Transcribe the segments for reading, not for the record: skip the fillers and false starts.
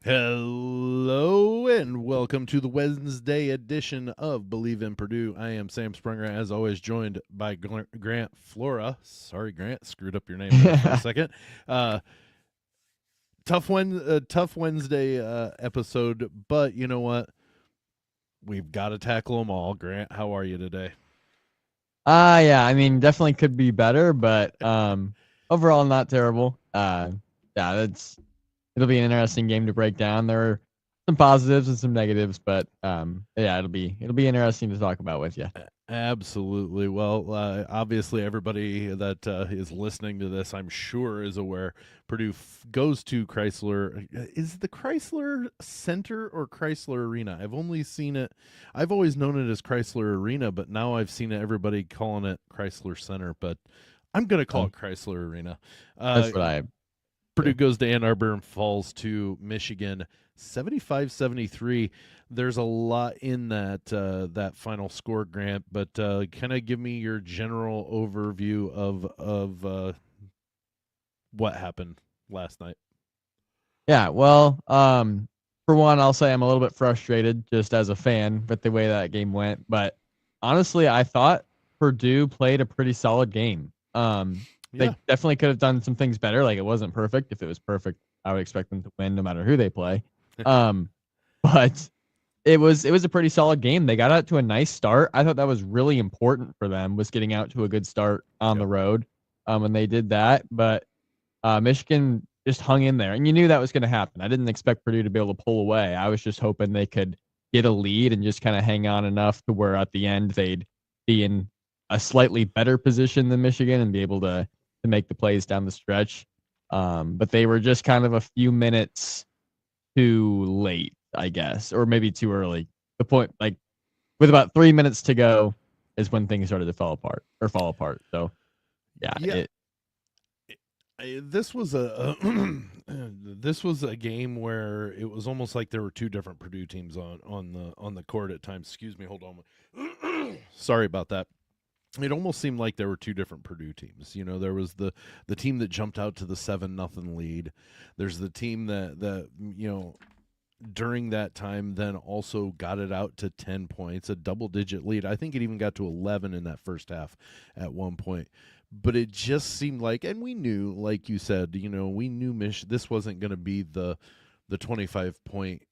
Hello and welcome to the Wednesday edition of Believe in Purdue. I am Sam Springer, as always, joined by Grant Flora. Sorry, Grant, screwed up your name there for a second. Tough Wednesday episode, but you know what? We've got to tackle them all. Grant, how are you today? Yeah, I mean, definitely could be better, but overall not terrible. Yeah, it'll be an interesting game to break down. There are some positives and some negatives, but yeah, it'll be interesting to talk about with you. Absolutely. Well, obviously, everybody that is listening to this, I'm sure, is aware Purdue goes to Crisler. Is it the Crisler Center or Crisler Arena? I've only seen it. I've always known it as Crisler Arena, but now I've seen everybody calling it Crisler Center. But I'm going to call So it Crisler Arena. that's what I Purdue do. goes to Ann Arbor and falls to Michigan 75-73. There's a lot in that final score, Grant, but kind of give me your general overview of what happened last night. Yeah, well, for one, I'll say I'm a little bit frustrated just as a fan with the way that game went, but honestly, I thought Purdue played a pretty solid game. They Yeah, definitely could have done some things better. Like it wasn't perfect. If it was perfect, I would expect them to win no matter who they play. Um, but it was a pretty solid game. They got out to a nice start. I thought that was really important for them was getting out to a good start on yep. the road. And they did that, but Michigan just hung in there, and you knew that was going to happen. I didn't expect Purdue to be able to pull away. I was just hoping they could get a lead and just kind of hang on enough to where at the end they'd be in a slightly better position than Michigan and be able to make the plays down the stretch. But they were just kind of a few minutes too late, I guess, or maybe too early. The point, like with about 3 minutes to go, is when things started to fall apart. So yeah, Yeah, this was this was a game where it was almost like there were two different Purdue teams on the court at times. Excuse me, hold on. Sorry about that. It almost seemed like there were two different Purdue teams. You know, there was the team that jumped out to the 7-0 lead. There's the team that during that time then also got it out to 10 points, a double digit lead. I think it even got to 11 in that first half at one point. But it just seemed like, and we knew, like you said, we knew this wasn't going to be the 25-point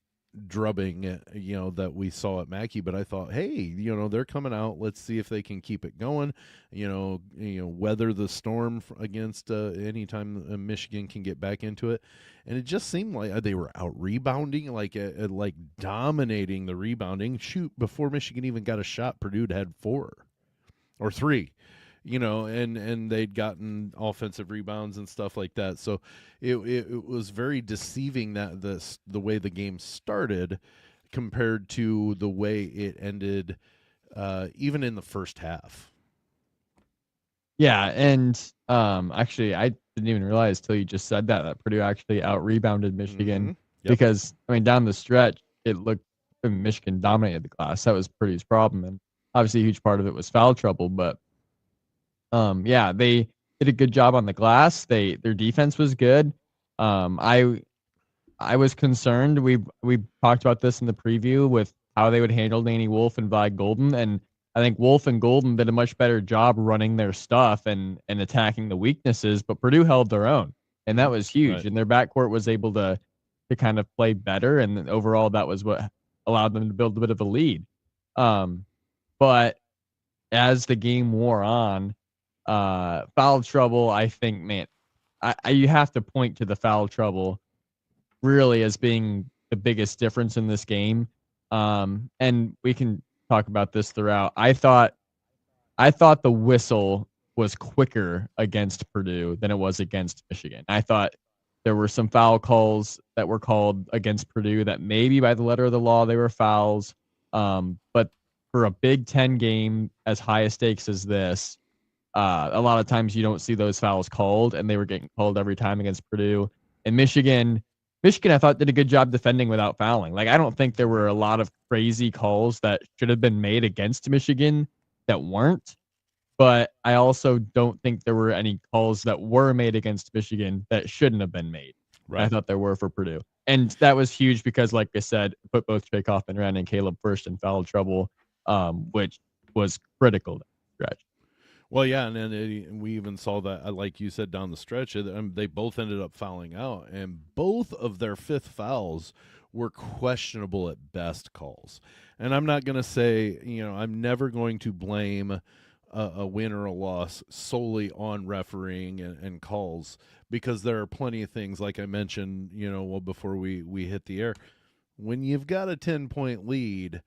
drubbing, that we saw at Mackey. But I thought, hey, they're coming out. Let's see if they can keep it going. Weather the storm against anytime Michigan can get back into it. And it just seemed like they were out rebounding, like dominating the rebounding. Shoot, before Michigan even got a shot, Purdue had 4 or 3, and they'd gotten offensive rebounds and stuff like that. So it was very deceiving that the way the game started compared to the way it ended, even in the first half. yeah, and actually, I didn't even realize till you just said that Purdue actually out rebounded Michigan Mm-hmm. Yep. because I mean down the stretch it looked Michigan dominated the glass. That was Purdue's problem, and obviously a huge part of it was foul trouble. But yeah, they did a good job on the glass. Their defense was good. I was concerned. We talked about this in the preview with how they would handle Danny Wolf and Vi Golden, and I think Wolf and Golden did a much better job running their stuff and attacking the weaknesses. But Purdue held their own, and that was huge. Right. And their backcourt was able to kind of play better, and overall that was what allowed them to build a bit of a lead. But as the game wore on, foul trouble. I think, man, you have to point to the foul trouble really as being the biggest difference in this game. And we can talk about this throughout. I thought the whistle was quicker against Purdue than it was against Michigan. I thought there were some foul calls that were called against Purdue that maybe by the letter of the law they were fouls. But for a Big Ten game as high a stakes as this, a lot of times you don't see those fouls called, and they were getting called every time against Purdue. And Michigan, I thought did a good job defending without fouling. Like I don't think there were a lot of crazy calls that should have been made against Michigan that weren't. But I also don't think there were any calls that were made against Michigan that shouldn't have been made. And I Right. thought there were for Purdue. And that was huge because, like I said, put both Trey Kaufman-Renn and Caleb First in foul trouble, which was critical to stretch. Well, yeah, and then we even saw that, like you said, down the stretch, they both ended up fouling out, and both of their fifth fouls were questionable at best calls. And I'm not going to say, I'm never going to blame a win or a loss solely on refereeing and calls, because there are plenty of things, like I mentioned, before we hit the air. When you've got a 10-point lead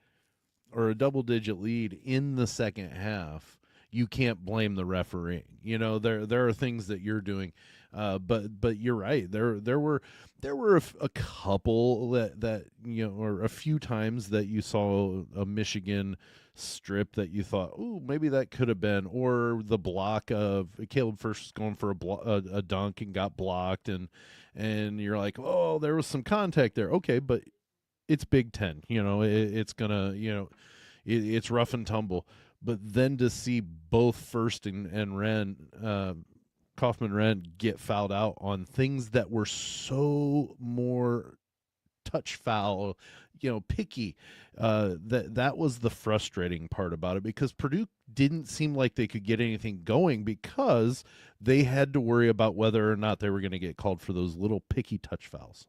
or a double-digit lead in the second half, you can't blame the refereeing. There are things that you're doing, but you're right. There were a couple that or a few times that you saw a Michigan strip that you thought, oh, maybe that could have been, or the block of Caleb First going for a dunk and got blocked, and you're like, oh, there was some contact there. Okay, but it's Big Ten. It's gonna it's rough and tumble. But then to see both First and Renn, Kaufman-Renn, get fouled out on things that were so more touch foul, picky, that was the frustrating part about it, because Purdue didn't seem like they could get anything going because they had to worry about whether or not they were going to get called for those little picky touch fouls.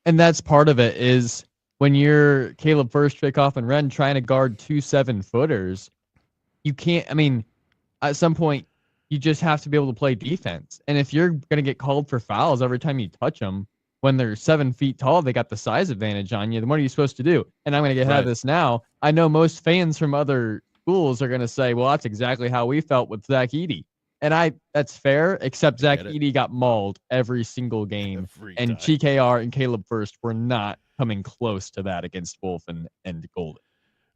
And that's part of it, is when you're Caleb First, Trey Kaufman-Renn trying to guard 2 7-footers, you can't. I mean, at some point, you just have to be able to play defense. And if you're going to get called for fouls every time you touch them, when they're 7 feet tall, they got the size advantage on you. Then what are you supposed to do? And I'm going to get ahead of this now. I know most fans from other schools are going to say, well, that's exactly how we felt with Zach Edey. And that's fair, except Zach Edey got mauled every single game. And GKR and Caleb First were not coming close to that against Wolf and Golden.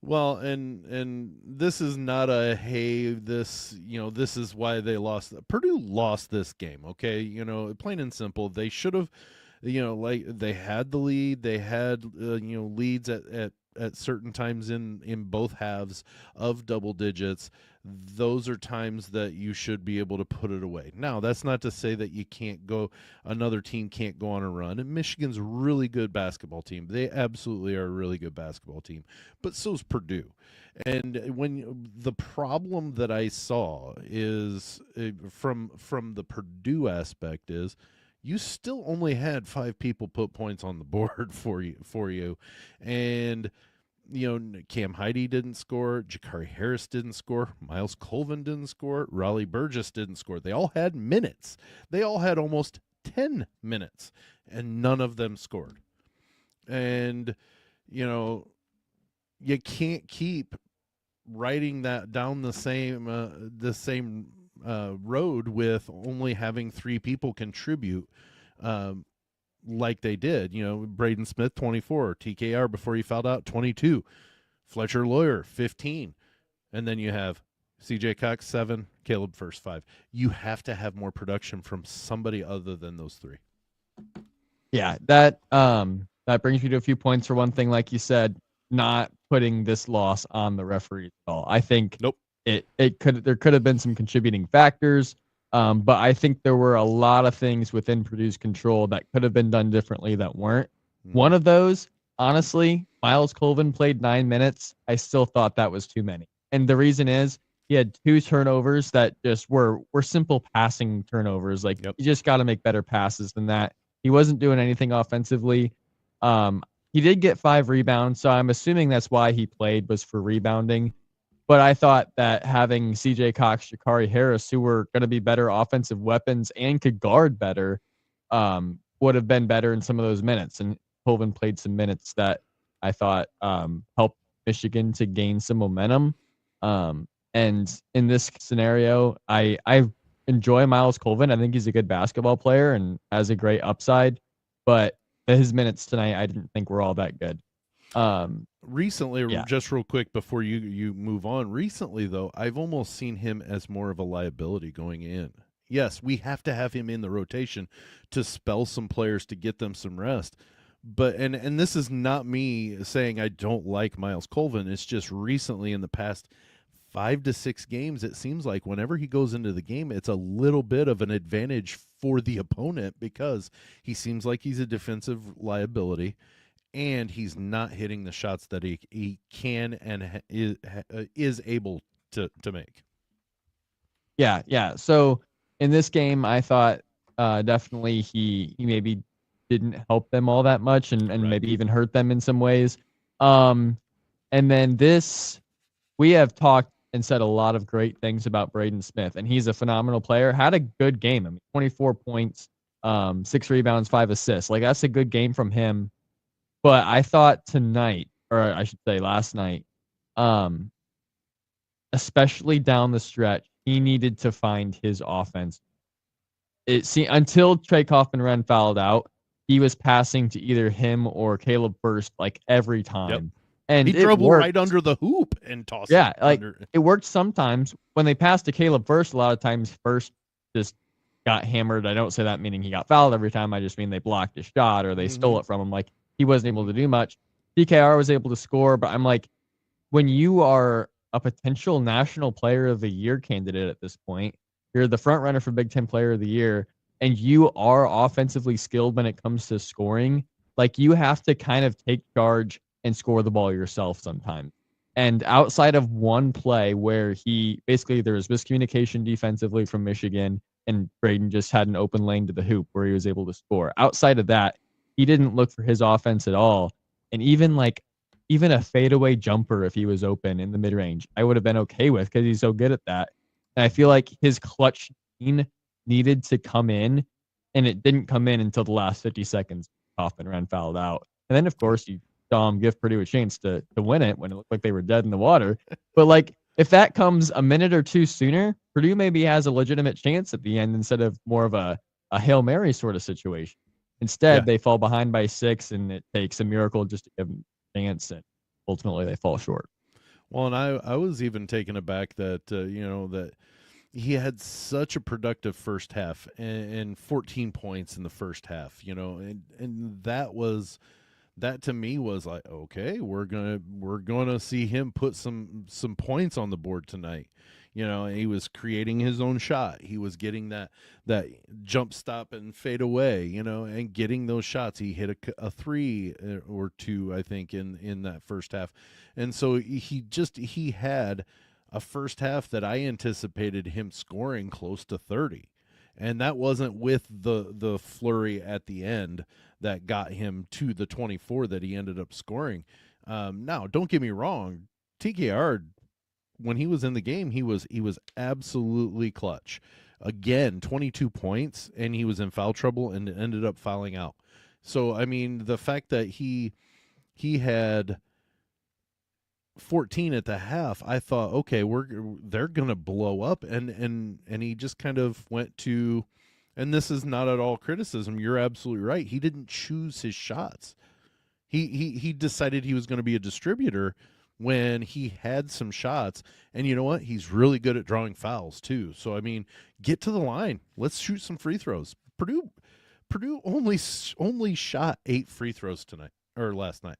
Well, and this is not a, hey, this is why they lost. Purdue lost this game, okay? Plain and simple. They should have, like, they had the lead. They had leads at certain times in both halves of double digits. Those are times that you should be able to put it away. Now, that's not to say that another team can't go on a run. And Michigan's a really good basketball team. They absolutely are a really good basketball team. But so's Purdue. And the problem that I saw is from the Purdue aspect is, you still only had 5 people put points on the board for you. And Cam Heide didn't score, Jakari Harris didn't score, Miles Colvin didn't score, Raleigh Burgess didn't score. They all had minutes. They all had almost 10 minutes, and none of them scored. And you can't keep writing that down the same road with only having 3 people contribute, like they did. Braden Smith, 24, TKR before he fouled out, 22, Fletcher Lawyer, 15, and then you have CJ Cox, 7, Caleb First, 5. You have to have more production from somebody other than those 3. Yeah, that brings me to a few points. For one thing, like you said, not putting this loss on the referees at all. I think there could have been some contributing factors. But I think there were a lot of things within Purdue's control that could have been done differently that weren't. One of those, honestly, Miles Colvin played 9 minutes. I still thought that was too many. And the reason is he had 2 turnovers that just were simple passing turnovers. Like, you just got to make better passes than that. He wasn't doing anything offensively. He did get 5 rebounds, so I'm assuming that's why he played, was for rebounding. But I thought that having CJ Cox, Jakari Harris, who were going to be better offensive weapons and could guard better, would have been better in some of those minutes. And Colvin played some minutes that I thought helped Michigan to gain some momentum. And in this scenario, I enjoy Miles Colvin. I think he's a good basketball player and has a great upside. But his minutes tonight, I didn't think were all that good. Recently, just real quick before you move on, recently, though, I've almost seen him as more of a liability going in. Yes, we have to have him in the rotation to spell some players, to get them some rest. But and this is not me saying I don't like Miles Colvin. It's just recently, in the past 5 to 6 games, it seems like whenever he goes into the game, it's a little bit of an advantage for the opponent because he seems like he's a defensive liability and he's not hitting the shots that he can and is able to make. Yeah, yeah. So in this game, I thought definitely he maybe didn't help them all that much, and Right. maybe even hurt them in some ways. And then this, we have talked and said a lot of great things about Braden Smith, and he's a phenomenal player. Had a good game. I mean, 24 points, 6 rebounds, 5 assists. Like, that's a good game from him. But I thought tonight, or I should say last night, um, especially down the stretch, he needed to find his offense. Until Trey Kaufman-Renn fouled out, he was passing to either him or Caleb Furst like every time. Yep. And he it dribbled worked. right under the hoop and tossed Yeah, it like under. it worked sometimes. When they passed to Caleb Furst, a lot of times Furst just got hammered. I don't say that meaning he got fouled every time. I just mean they blocked his shot or they stole it from him. Like, he wasn't able to do much. DKR was able to score, but I'm like, when you are a potential National Player of the Year candidate at this point, you're the front runner for Big Ten Player of the Year, and you are offensively skilled when it comes to scoring, like, you have to kind of take charge and score the ball yourself sometimes. And outside of one play where there was miscommunication defensively from Michigan, and Braden just had an open lane to the hoop where he was able to score. Outside of that, he didn't look for his offense at all. And even a fadeaway jumper, if he was open in the mid range, I would have been okay with, because he's so good at that. And I feel like his clutch needed to come in, and it didn't come in until the last 50 seconds. Kaufman-Renn fouled out. And then, of course, you saw him give Purdue a chance to win it when it looked like they were dead in the water. But, like, if that comes a minute or two sooner, Purdue maybe has a legitimate chance at the end instead of more of a Hail Mary sort of situation. Instead, they fall behind by 6, and it takes a miracle just to give them a chance, and ultimately they fall short. Well, and I was even taken aback that that he had such a productive first half and 14 points in the first half, and that to me was like, okay, we're gonna see him put some points on the board tonight. He was creating his own shot. He was getting that jump stop and fade away, and getting those shots. He hit a 3 or 2, I think, in that first half. And so he had a first half that I anticipated him scoring close to 30. And that wasn't with the flurry at the end that got him to the 24 that he ended up scoring. Now, don't get me wrong, TKR, when he was in the game, he was absolutely clutch. Again, 22 points, and he was in foul trouble and ended up fouling out. So, I mean, the fact that he had 14 at the half, I thought, okay, they're gonna blow up, and he just kind of went to, and this is not at all criticism. You're absolutely right. He didn't choose his shots. He decided he was going to be a distributor when he had some shots, and you know what? He's really good at drawing fouls too. So I mean, get to the line. Let's shoot some free throws. Purdue only shot 8 free throws tonight or last night.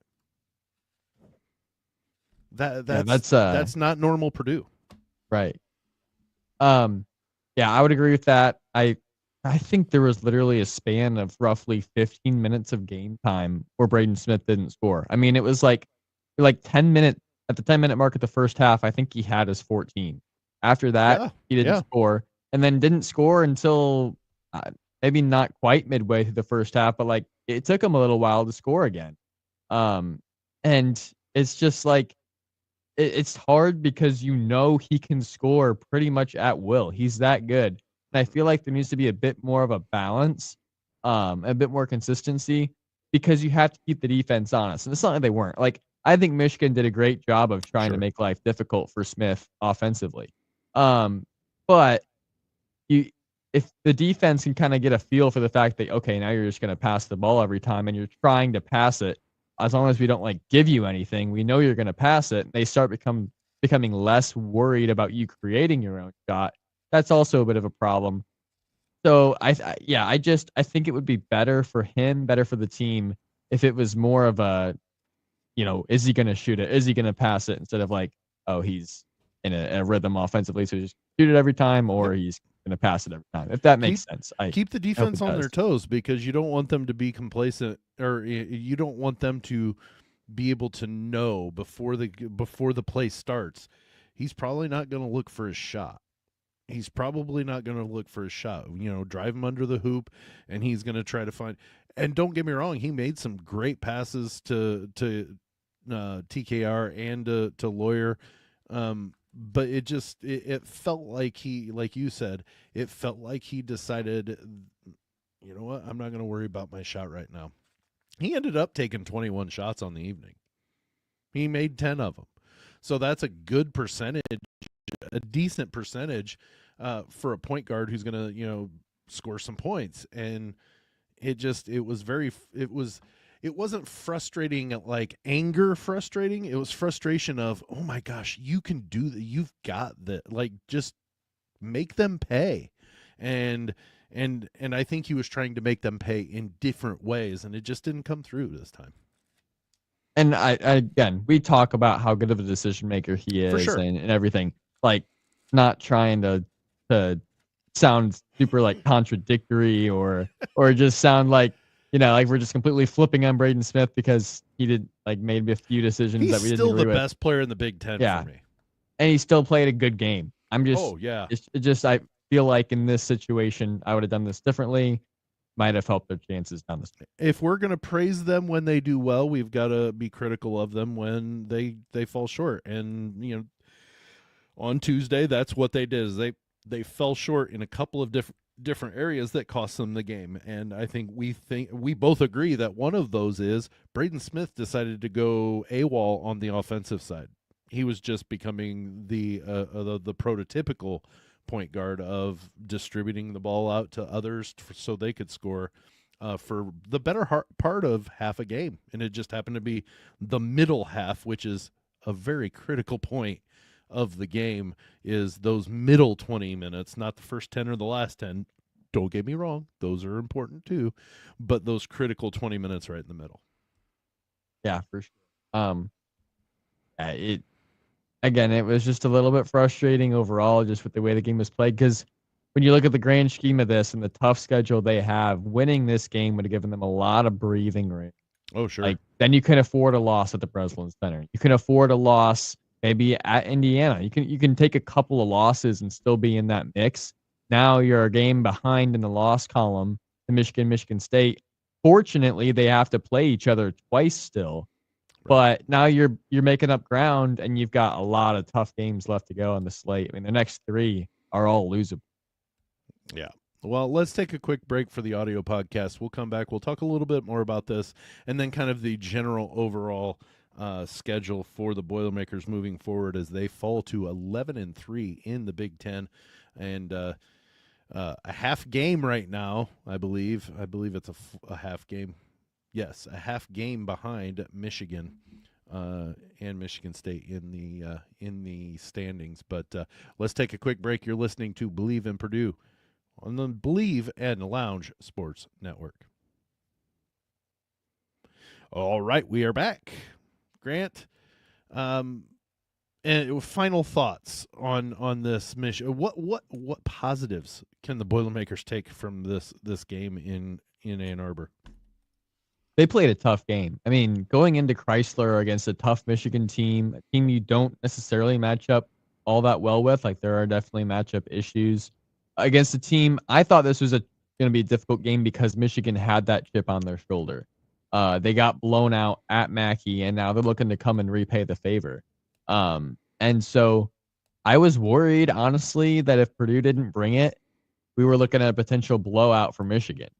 That's not normal Purdue. Right. Yeah, I would agree with that. I think there was literally a span of roughly 15 minutes of game time where Braden Smith didn't score. I mean, it was like 10 minutes at the 10-minute mark at the first half. I think he had his 14. After that, he didn't score, and then didn't score until maybe not quite midway through the first half, but like it took him a little while to score again. And it's just like it's hard because he can score pretty much at will. He's that good. And I feel like there needs to be a bit more of a balance, a bit more consistency, because you have to keep the defense honest. And it's not like they weren't. Like, I think Michigan did a great job of trying to make life difficult for Smith offensively. But if the defense can kind of get a feel for the fact that, okay, now you're just going to pass the ball every time and you're trying to pass it, as long as we don't like give you anything, we know you're going to pass it. They start becoming less worried about you creating your own shot. That's also a bit of a problem. So I think it would be better for him, better for the team, if it was more of a, is he going to shoot it? Is he going to pass it? Instead of like, oh, he's in a rhythm offensively. So just shoot it every time, or he's going to pass it every time. If that makes sense. Keep the defense on their toes, because you don't want them to be complacent, or you don't want them to be able to know before the play starts. He's probably not going to look for his shot. He's probably not going to look for a shot. Drive him under the hoop, and he's going to try to find. And don't get me wrong, he made some great passes to TKR and to Lawyer, but it felt like like you said, it felt like he decided, you know what, I'm not going to worry about my shot right now. He ended up taking 21 shots on the evening. He made 10 of them, so that's a good percentage. A decent percentage for a point guard who's going to score some points. And it wasn't frustrating like anger frustrating. It was frustration of, oh my gosh, you can do that, you've got that, like, just make them pay. And I think he was trying to make them pay in different ways, and it just didn't come through this time. And I again, we talk about how good of a decision maker he is, sure. and everything. Like, not trying to sound super like contradictory or just sound like, like we're just completely flipping on Braden Smith because he did like made a few decisions that we didn't agree with. He's still the best player in the Big Ten for me. And he still played a good game. I'm just, I feel like in this situation, I would have done this differently. Might have helped their chances down the street. If we're going to praise them when they do well, we've got to be critical of them when they fall short. And, on Tuesday, that's what they did. Is they fell short in a couple of different areas that cost them the game. And I think we both agree that one of those is Braden Smith decided to go AWOL on the offensive side. He was just becoming the prototypical point guard of distributing the ball out to others so they could score for the better part of half a game. And it just happened to be the middle half, which is a very critical point of the game, is those middle 20 minutes, not the first 10 or the last 10. Don't get me wrong, those are important too, but those critical 20 minutes right in the middle. Yeah, for sure. It was just a little bit frustrating overall, just with the way the game was played, because when you look at the grand scheme of this and the tough schedule they have, winning this game would have given them a lot of breathing room. Oh, sure. Like, then you can afford a loss at the Breslin Center. You can afford a loss maybe at Indiana. You can take a couple of losses and still be in that mix. Now you're a game behind in the loss column to Michigan State. Fortunately, they have to play each other twice still. Right. But now you're making up ground, and you've got a lot of tough games left to go on the slate. I mean, the next 3 are all losable. Yeah. Well, let's take a quick break for the audio podcast. We'll come back. We'll talk a little bit more about this, and then kind of the general overall schedule for the Boilermakers moving forward as they fall to 11-3 in the Big Ten, and a half game right now. I believe it's a half game. Yes, a half game behind Michigan and Michigan State in the standings. But let's take a quick break. You're listening to BLEAV in Purdue on the BLEAV and Lounge Sports Network. All right, we are back. Grant, and final thoughts on this mission. What positives can the Boilermakers take from this game in Ann Arbor? They played a tough game. I mean, going into Crisler against a tough Michigan team, a team you don't necessarily match up all that well with. Like, there are definitely matchup issues against a team. I thought this was going to be a difficult game because Michigan had that chip on their shoulder. They got blown out at Mackey, and now they're looking to come and repay the favor. And so I was worried, honestly, that if Purdue didn't bring it, we were looking at a potential blowout for Michigan.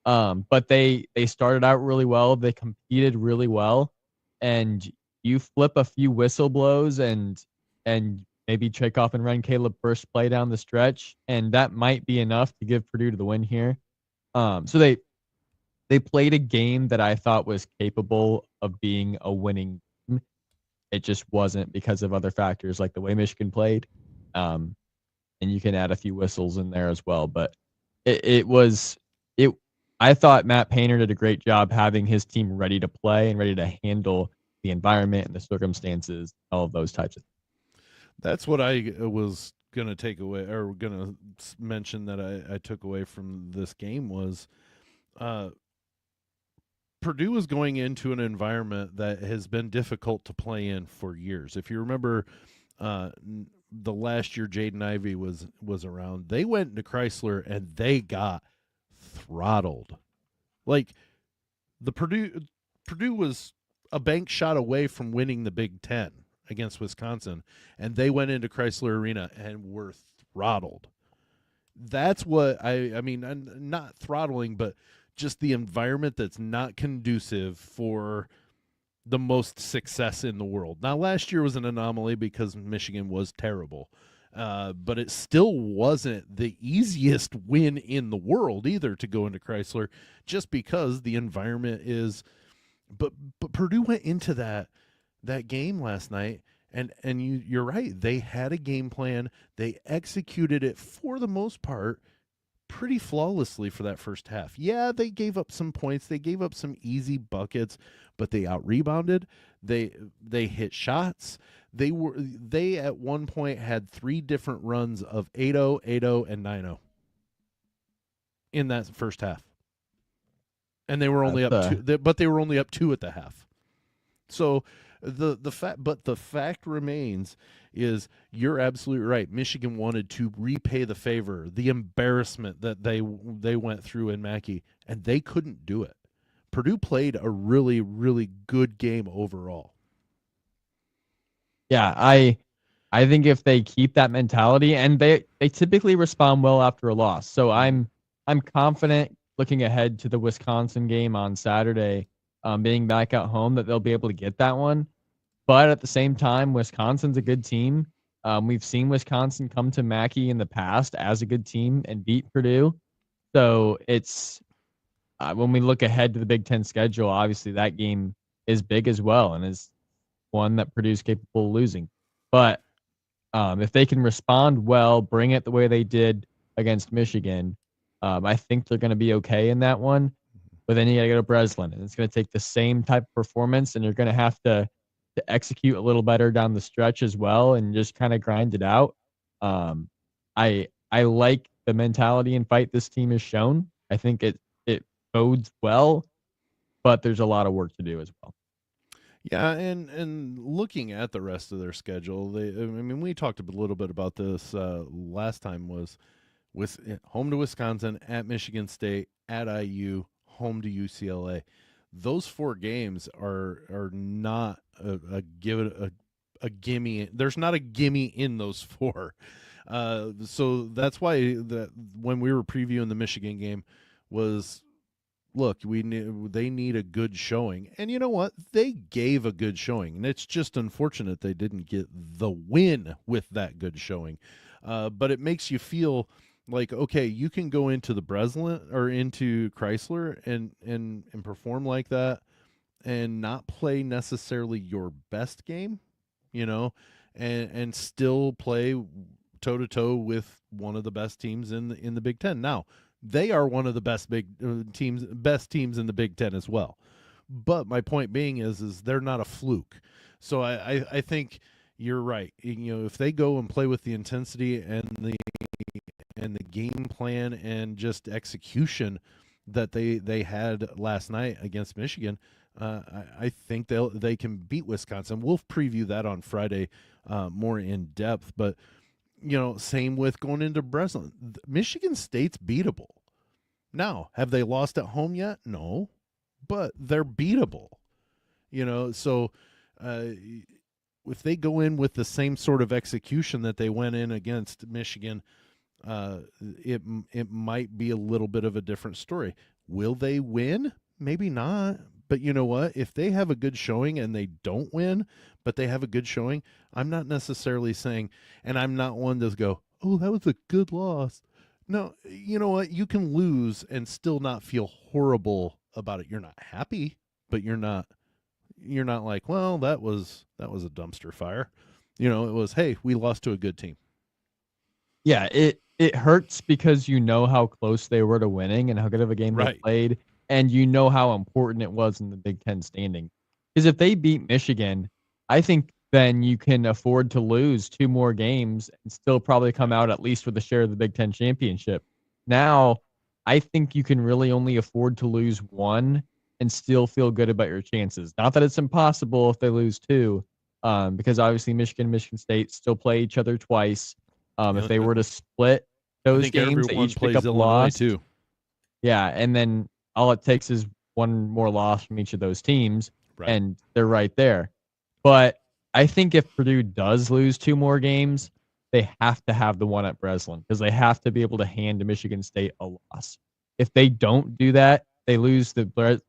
But they started out really well. They competed really well, and you flip a few whistle blows and maybe check off and run Caleb first play down the stretch, and that might be enough to give Purdue the win here. So they played a game that I thought was capable of being a winning game. It just wasn't because of other factors like the way Michigan played. And you can add a few whistles in there as well. But I thought Matt Painter did a great job having his team ready to play and ready to handle the environment and the circumstances, all of those types of things. That's what I was gonna take away, or gonna mention that I took away from this game was uh, Purdue was going into an environment that has been difficult to play in for years. If you remember, uh, the last year Jaden Ivey was around, they went into Crisler and they got throttled. Like the Purdue was a bank shot away from winning the Big Ten against Wisconsin, and they went into Crisler Arena and were throttled. That's what I mean, not throttling, but just the environment that's not conducive for the most success in the world. Now, last year was an anomaly because Michigan was terrible, but it still wasn't the easiest win in the world either to go into Crisler, just because the environment is. But Purdue went into that game last night, and you're right. They had a game plan. They executed it for the most part pretty flawlessly for that first half. Yeah, they gave up some points. They gave up some easy buckets, but they out rebounded. They hit shots. They at one point had 3 different runs of 8-0, 8-0, and 9-0 in that first half. And they were only up 2, but they were only up 2 at the half. So the fact remains is you're absolutely right. Michigan wanted to repay the favor, the embarrassment that they went through in Mackey, and they couldn't do it. Purdue played a really, really good game overall. Yeah, I think if they keep that mentality, and they typically respond well after a loss. So I'm confident looking ahead to the Wisconsin game on Saturday, being back at home, that they'll be able to get that one. But at the same time, Wisconsin's a good team. We've seen Wisconsin come to Mackey in the past as a good team and beat Purdue. So it's when we look ahead to the Big Ten schedule, obviously that game is big as well and is one that Purdue's capable of losing. But if they can respond well, bring it the way they did against Michigan, I think they're going to be okay in that one. But then you got to go to Breslin, and it's going to take the same type of performance, and you're going to have to execute a little better down the stretch as well, and just kind of grind it out. I like the mentality and fight this team has shown. I think it bodes well, but there's a lot of work to do as well. Yeah, and looking at the rest of their schedule, we talked a little bit about this last time. Was with home to Wisconsin, at Michigan State, at IU, home to UCLA. Those 4 games are not a gimme. There's not a gimme in those 4. So that's why when we were previewing the Michigan game was, look, they need a good showing. And you know what? They gave a good showing. And it's just unfortunate they didn't get the win with that good showing. But it makes you feel like, okay, you can go into the Breslin or into Crisler and perform like that and not play necessarily your best game, and still play toe to toe with one of the best teams in the Big Ten. Now, they are one of the best teams in the Big Ten as well. But my point being is they're not a fluke. So I think you're right. If they go and play with the intensity and the game plan and just execution that they had last night against Michigan, I think they can beat Wisconsin. We'll preview that on Friday more in depth. But same with going into Breslin. Michigan State's beatable. Now, have they lost at home yet? No, but they're beatable. So if they go in with the same sort of execution that they went in against Michigan, it might be a little bit of a different story. Will they win? Maybe not. But you know what? If they have a good showing and they don't win, but they have a good showing, I'm not necessarily saying, and I'm not one to go, oh, that was a good loss. No, you know what? You can lose and still not feel horrible about it. You're not happy, but you're not like, well, that was a dumpster fire. It was, hey, we lost to a good team. Yeah, it hurts because you know how close they were to winning and how good of a game they played, and you know how important it was in the Big Ten standing. Because if they beat Michigan, I think then you can afford to lose 2 more games and still probably come out at least with a share of the Big Ten championship. Now, I think you can really only afford to lose 1 and still feel good about your chances. Not that it's impossible if they lose 2, because obviously Michigan State still play each other twice. If they were to split I those think games, they everyone each pick plays up a Illinois loss. too. Yeah, and then all it takes is 1 more loss from each of those teams, Right. and they're right there. But I think if Purdue does lose 2 more games, they have to have the one at Breslin because they have to be able to hand to Michigan State a loss. If they don't do that, they lose the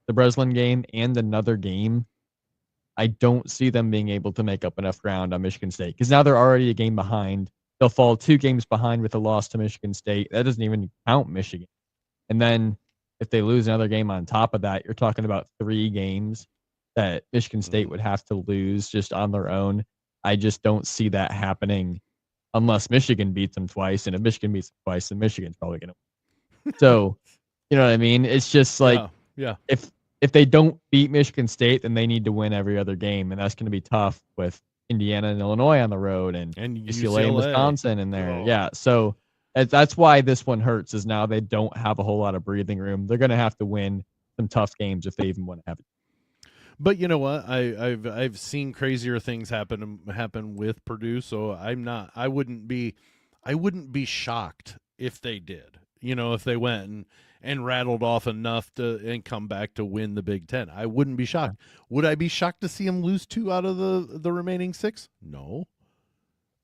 Breslin game and another game. I don't see them being able to make up enough ground on Michigan State because now they're already a game behind. They'll fall 2 games behind with a loss to Michigan State. That doesn't even count Michigan. And then if they lose another game on top of that, you're talking about 3 games that Michigan State would have to lose just on their own. I just don't see that happening unless Michigan beats them twice. And if Michigan beats them twice, then Michigan's probably going to win. So, you know what I mean? It's just like yeah. If they don't beat Michigan State, then they need to win every other game. And that's going to be tough with Indiana and Illinois on the road and UCLA and Wisconsin in there. Oh. Yeah. So that's why this one hurts is now they don't have a whole lot of breathing room. They're going to have to win some tough games if they even want to have it. But you know what? I've seen crazier things happen with Purdue, so I wouldn't be shocked if they did. You know, if they went and rattled off enough and come back to win the Big Ten. I wouldn't be shocked. Would I be shocked to see them lose 2 out of the remaining 6? No.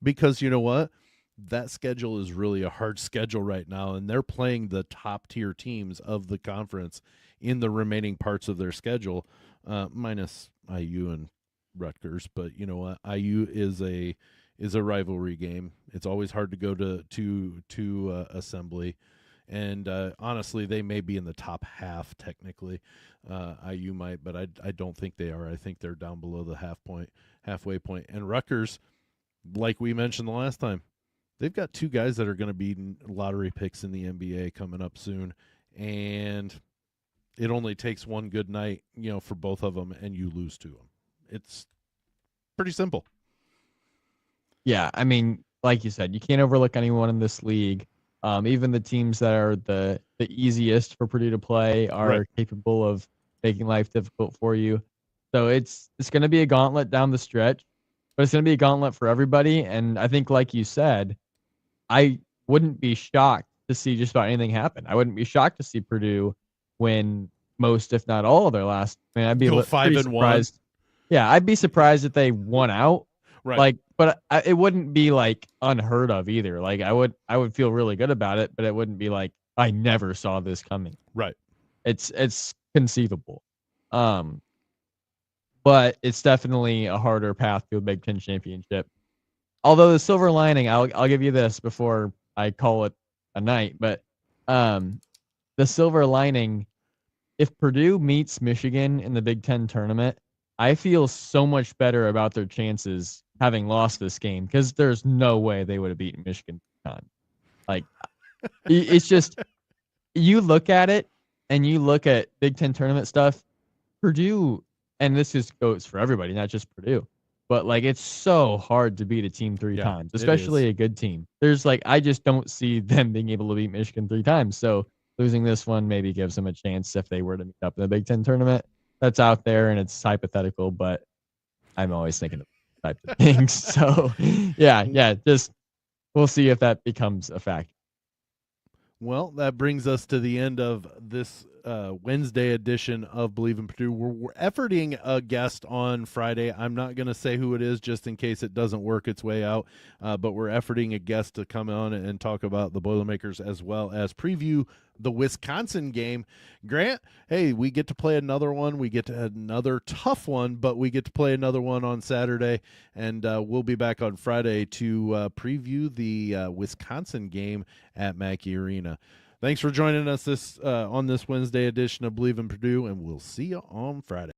Because you know what? That schedule is really a hard schedule right now, and they're playing the top tier teams of the conference in the remaining parts of their schedule, minus IU and Rutgers. But you know what? IU is a rivalry game. It's always hard to go to Assembly. And honestly, they may be in the top half technically. IU might, but I don't think they are. I think they're down below the halfway point. And Rutgers, like we mentioned the last time, they've got 2 guys that are going to be lottery picks in the NBA coming up soon, and it only takes 1 good night, for both of them, and you lose to them. It's pretty simple. Yeah, I mean, like you said, you can't overlook anyone in this league. Even the teams that are the easiest for Purdue to play are capable of making life difficult for you. So it's going to be a gauntlet down the stretch, but it's going to be a gauntlet for everybody. And I think, like you said, I wouldn't be shocked to see just about anything happen. I wouldn't be shocked to see Purdue win most, if not all, of their last. I mean, I'd be pretty surprised. Yeah, I'd be surprised if they won out. Right. But it wouldn't be like unheard of either. Like I would feel really good about it, but it wouldn't be like I never saw this coming. Right. It's conceivable. But it's definitely a harder path to a Big Ten championship. Although the silver lining, I'll give you this before I call it a night, but the silver lining, if Purdue meets Michigan in the Big Ten tournament, I feel so much better about their chances having lost this game because there's no way they would have beaten Michigan. Like, it's just, you look at it and you look at Big Ten tournament stuff, Purdue, and this just goes for everybody, not just Purdue, but like it's so hard to beat a team 3 times, especially a good team. There's I just don't see them being able to beat Michigan 3 times. So losing this one maybe gives them a chance if they were to meet up in the Big Ten tournament. That's out there and it's hypothetical, but I'm always thinking of type of things. So yeah, just we'll see if that becomes a fact. Well, that brings us to the end of this Wednesday edition of BLEAV in Purdue. We're efforting a guest on Friday. I'm not going to say who it is just in case it doesn't work its way out, but we're efforting a guest to come on and talk about the Boilermakers as well as preview the Wisconsin game. Grant, hey, we get to play another one. We get to have another tough one, but we get to play another one on Saturday, and we'll be back on Friday to preview the Wisconsin game at Mackey Arena. Thanks for joining us on this Wednesday edition of BLEAV in Purdue, and we'll see you on Friday.